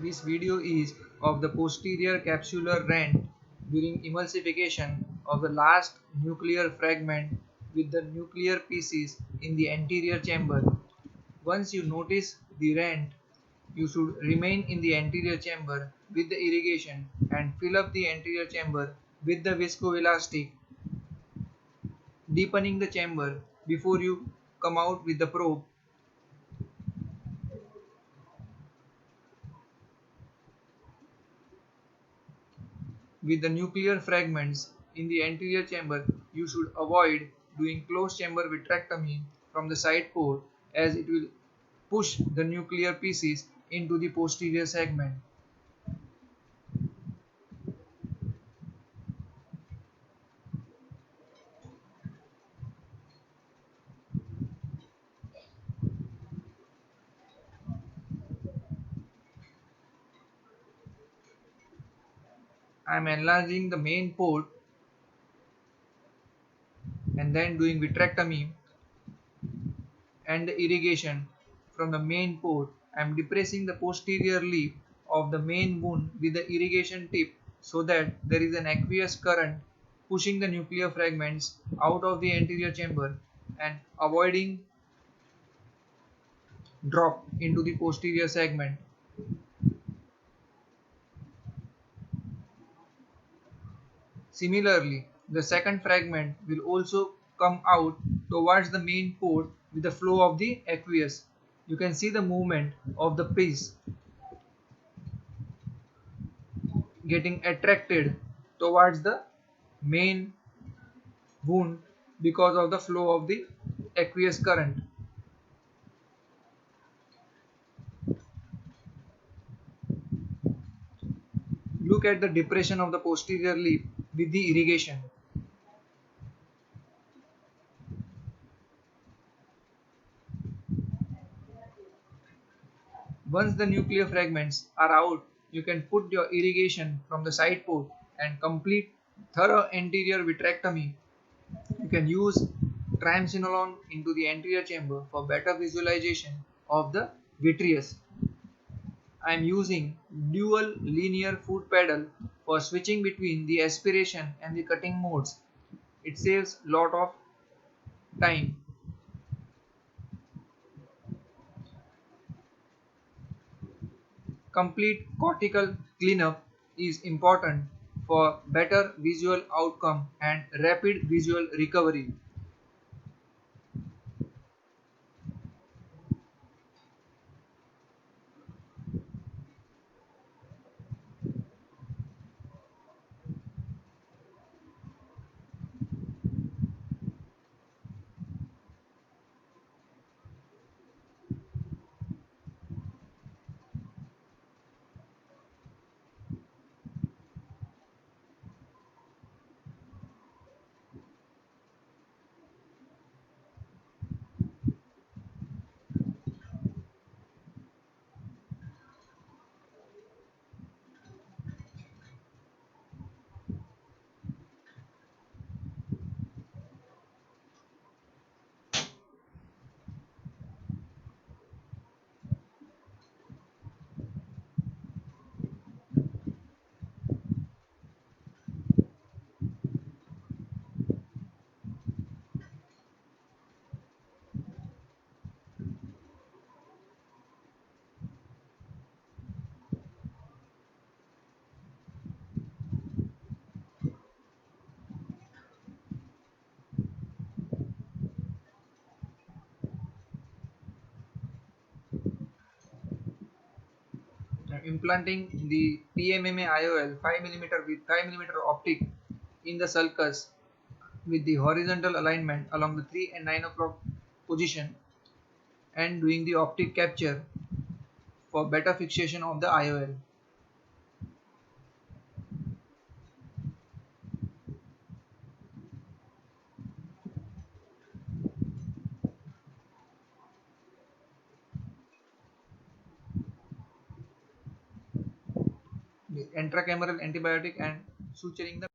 This video is of the posterior capsular rent during emulsification of the last nuclear fragment with the nuclear pieces in the anterior chamber. Once you notice the rent, you should remain in the anterior chamber with the irrigation and fill up the anterior chamber with the viscoelastic, deepening the chamber before you come out with the probe. With the nuclear fragments in the anterior chamber, you should avoid doing closed chamber vitrectomy from the side port as it will push the nuclear pieces into the posterior segment. I am enlarging the main port and then doing vitrectomy and the irrigation from the main port. I am depressing the posterior lip of the main wound with the irrigation tip so that there is an aqueous current pushing the nuclear fragments out of the anterior chamber and avoiding drop into the posterior segment. Similarly, the second fragment will also come out towards the main port with the flow of the aqueous. You can see the movement of the piece getting attracted towards the main wound because of the flow of the aqueous current. Look at the depression of the posterior lip with the irrigation. Once the nuclear fragments are out, you can put your irrigation from the side port and complete thorough anterior vitrectomy. You can use triamcinolone into the anterior chamber for better visualization of the vitreous. I am using dual linear foot pedal for switching between the aspiration and the cutting modes. It saves lot of time. Complete cortical cleanup is important for better visual outcome and rapid visual recovery. Implanting the PMMA IOL 5mm with 5mm optic in the sulcus with the horizontal alignment along the 3 and 9 o'clock position and doing the optic capture for better fixation of the IOL. The intracameral antibiotic and suturing the